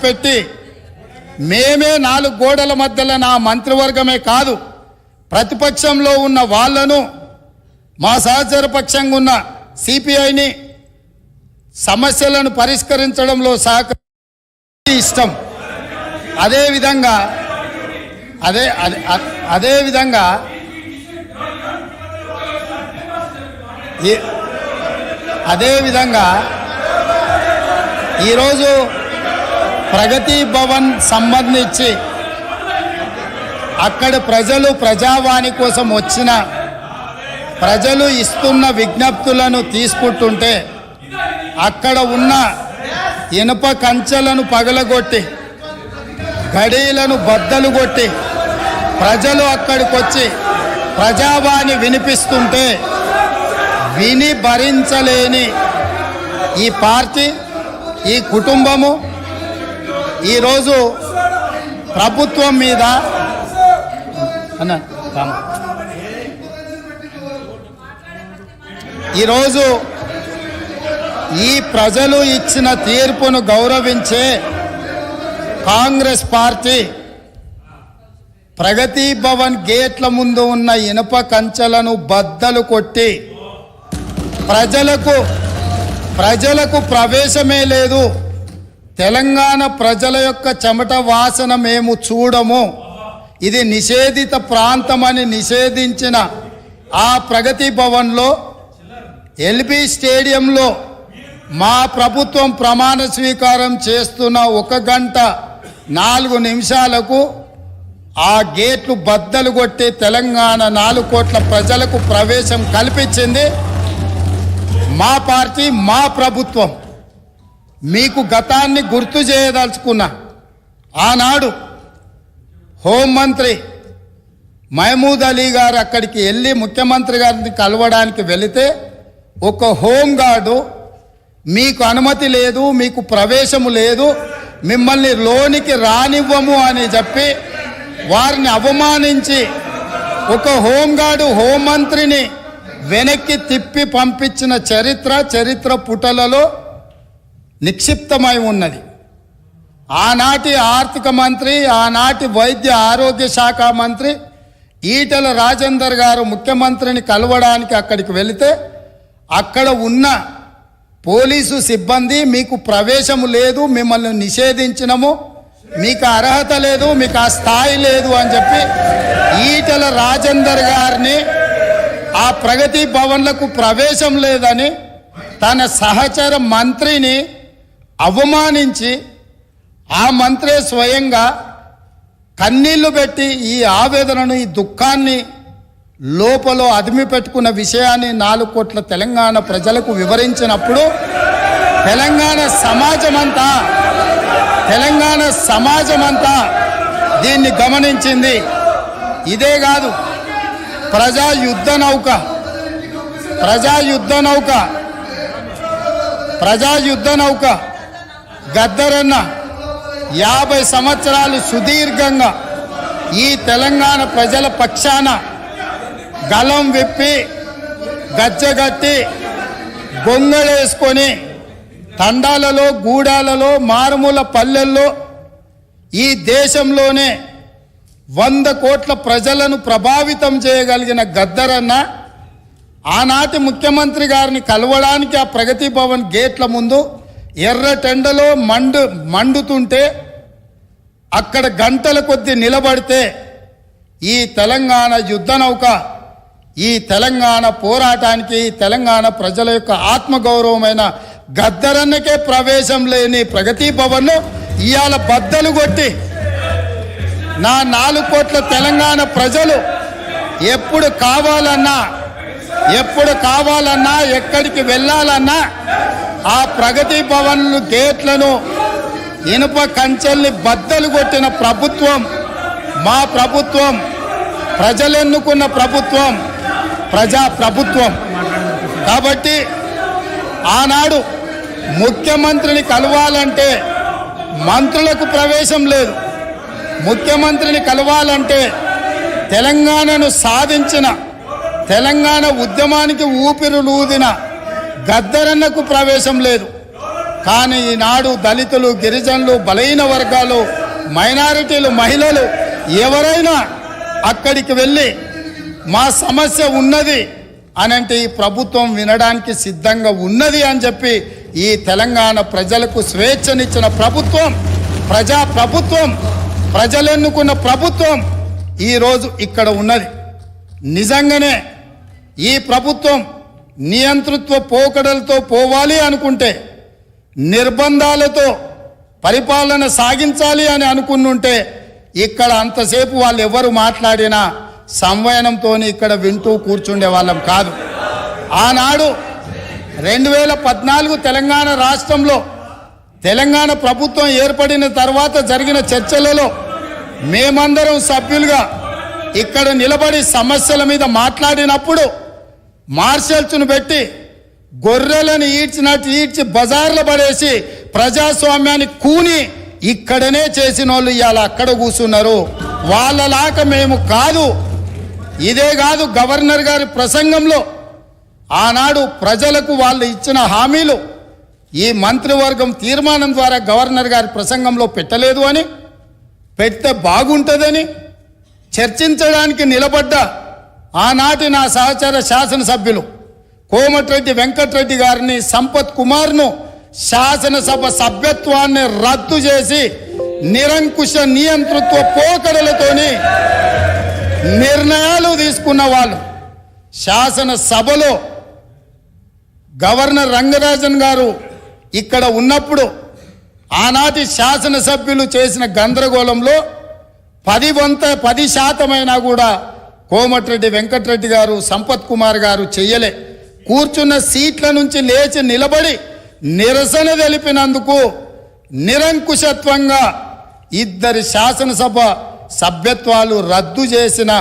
పెట్టి మేమే నాలుగు గోడల మధ్యలో నా మంత్రివర్గమే కాదు ప్రతిపక్షంలో ఉన్న వాళ్ళను మా సహచర పక్షంగా ఉన్న సిపిఐని సమస్యలను పరిష్కరించడంలో ఇష్టం. అదే విధంగా ఈరోజు ప్రగతి భవన్ సంబంధించి అక్కడ ప్రజలు ప్రజావాణి కోసం వచ్చిన ప్రజలు ఇస్తున్న విజ్ఞప్తులను తీసుకుంటుంటే అక్కడ ఉన్న ఇనుప కంచెలను పగలగొట్టి గడీలను బద్దలు కొట్టి ప్రజలు అక్కడికి వచ్చి ప్రజావాణి వినిపిస్తుంటే విని భరించలేని ఈ పార్టీ ఈ కుటుంబము ఈరోజు ప్రభుత్వం మీద ఈరోజు ఈ ప్రజలు ఇచ్చిన తీర్పును గౌరవించే కాంగ్రెస్ పార్టీ ప్రగతి భవన్ గేట్ల ముందు ఉన్న ఇనుప కంచెలను బద్దలు కొట్టి ప్రజలకు ప్రవేశమే లేదు, తెలంగాణ ప్రజల యొక్క చెమట వాసన మేము చూడము, ఇది నిషేధిత ప్రాంతమని నిషేధించిన ఆ ప్రగతి భవన్లో ఎల్బీ స్టేడియంలో మా ప్రభుత్వం ప్రమాణ స్వీకారం చేస్తున్న 1 గంట 4 నిమిషాలకు ఆ గేట్లు బద్దలు కొట్టి తెలంగాణ 4 కోట్ల ప్రజలకు ప్రవేశం కల్పించింది మా పార్టీ మా ప్రభుత్వం. మీకు గతాన్ని గుర్తు చేయదలుచుకున్నా. ఆనాడు హోంమంత్రి మహమూద్ అలీ గారు అక్కడికి వెళ్ళి ముఖ్యమంత్రి గారిని కలవడానికి వెళితే ఒక హోంగార్డు మీకు అనుమతి లేదు, మీకు ప్రవేశము లేదు, మిమ్మల్ని లోనికి రానివ్వము అని చెప్పి వారిని అవమానించి ఒక హోంగార్డు హోంమంత్రిని వెనక్కి తిప్పి పంపించిన చరిత్ర పుటలలో నిక్షిప్తమై ఉన్నది. ఆనాటి ఆర్థిక మంత్రి, ఆనాటి వైద్య ఆరోగ్య శాఖ మంత్రి ఈటెల రాజేందర్ గారు ముఖ్యమంత్రిని కలవడానికి అక్కడికి వెళితే అక్కడ ఉన్న పోలీసు సిబ్బంది మీకు ప్రవేశము లేదు, మిమ్మల్ని నిషేధించినము, మీకు అర్హత లేదు, మీకు ఆ స్థాయి లేదు అని చెప్పి ఈటెల రాజేందర్ గారిని ఆ ప్రగతి భవన్లకు ప్రవేశం లేదని తన సహచర మంత్రిని అవమానించి ఆ మంత్రే స్వయంగా కన్నీళ్లు పెట్టి ఈ ఆవేదనను ఈ దుఃఖాన్ని లోపల అదిమి పెట్టుకున్న విషయాన్ని 4 కోట్ల తెలంగాణ ప్రజలకు వివరించినప్పుడు తెలంగాణ సమాజమంతా దీన్ని గమనించింది. ఇదే కాదు, ప్రజా యుద్ధ నౌక గద్దరన్న 50 సంవత్సరాలు సుదీర్ఘంగా ఈ తెలంగాణ ప్రజల పక్షాన గలం విప్పి గజ్జగట్టి గొంగళేసుకొని తండాలలో గూడాలలో మారుమూల పల్లెల్లో ఈ దేశంలోనే 100 కోట్ల ప్రజలను ప్రభావితం చేయగలిగిన గద్దరన్న ఆనాటి ముఖ్యమంత్రి గారిని కలవడానికి ఆ ప్రగతి భవన్ గేట్ల ముందు ఎర్రటెండలో మండుతుంటే అక్కడ గంటల కొద్ది నిలబడితే ఈ తెలంగాణ యుద్ధ నౌక, ఈ తెలంగాణ పోరాటానికి, తెలంగాణ ప్రజల యొక్క ఆత్మగౌరవమైన గద్దరన్నకే ప్రవేశం లేని ప్రగతి భవన్ను ఇవాళ బద్దలు కొట్టి నా 4 కోట్ల తెలంగాణ ప్రజలు ఎప్పుడు కావాలన్నా ఎక్కడికి వెళ్ళాలన్నా ఆ ప్రగతి భవన్లు గేట్లను ఇనుప కంచెల్ని బద్దలు కొట్టిన ప్రభుత్వం మా ప్రభుత్వం, ప్రజలెన్నుకున్న ప్రభుత్వం, ప్రజా ప్రభుత్వం. కాబట్టి ఆనాడు ముఖ్యమంత్రిని కలవాలంటే మంత్రులకు ప్రవేశం లేదు, ముఖ్యమంత్రిని కలవాలంటే తెలంగాణను సాధించిన, తెలంగాణ ఉద్యమానికి ఊపిరులూదిన గద్దరన్నకు ప్రవేశం లేదు. కానీ ఈనాడు దళితులు, గిరిజనులు, బలహీన వర్గాలు, మైనారిటీలు, మహిళలు ఎవరైనా అక్కడికి వెళ్ళి మా సమస్య ఉన్నది అనంటే ఈ ప్రభుత్వం వినడానికి సిద్ధంగా ఉన్నది అని చెప్పి ఈ తెలంగాణ ప్రజలకు స్వేచ్ఛనిచ్చిన ప్రభుత్వం, ప్రజా ప్రభుత్వం, ప్రజలెన్నుకున్న ప్రభుత్వం ఈరోజు ఇక్కడ ఉన్నది. నిజంగానే ఈ ప్రభుత్వం నియంతృత్వ పోకడలతో పోవాలి అనుకుంటే, నిర్బంధాలతో పరిపాలన సాగించాలి అని అనుకున్నుంటే ఇక్కడ అంతసేపు వాళ్ళు ఎవరు మాట్లాడినా సంవయనంతో ఇక్కడ వింటూ కూర్చుండే వాళ్ళం కాదు. ఆనాడు 2014 తెలంగాణ రాష్ట్రంలో తెలంగాణ ప్రభుత్వం ఏర్పడిన తర్వాత జరిగిన చర్చలలో మేమందరం సభ్యులుగా ఇక్కడ నిలబడి సమస్యల మీద మాట్లాడినప్పుడు మార్షల్స్ను పెట్టి గొర్రెలను ఈడ్చినట్టు ఈడ్చి బజార్లో పడేసి ప్రజాస్వామ్యాన్ని కూని ఇక్కడనే చేసిన వాళ్ళు ఇవాళ అక్కడ కూర్చున్నారు. వాళ్ళలాక మేము కాదు. ఇదే కాదు, గవర్నర్ గారి ప్రసంగంలో ఆనాడు ప్రజలకు వాళ్ళు ఇచ్చిన హామీలు ఈ మంత్రివర్గం తీర్మానం ద్వారా గవర్నర్ గారి ప్రసంగంలో పెట్టలేదు అని, పెడితే బాగుంటుందని చర్చించడానికి నిలబడ్డ ఆనాటి నా సహచర శాసనసభ్యులు కోమటిరెడ్డి వెంకటరెడ్డి గారిని, సంపత్ కుమార్ను శాసనసభ సభ్యత్వాన్ని రద్దు చేసి నిరంకుశ నియంతృత్వ పోకడలతోని నిర్ణయాలు తీసుకున్న వాళ్ళు శాసనసభలో గవర్నర్ రంగరాజన్ గారు ఇక్కడ ఉన్నప్పుడు ఆనాటి శాసనసభ్యులు చేసిన గందరగోళంలో 10% కూడా కోమటిరెడ్డి వెంకటరెడ్డి గారు, సంపత్ కుమార్ గారు చెయ్యలే. కూర్చున్న సీట్ల నుంచి లేచి నిలబడి నిరసన తెలిపినందుకు నిరంకుశత్వంగా 2 శాసనసభ సభ్యత్వాలు రద్దు చేసిన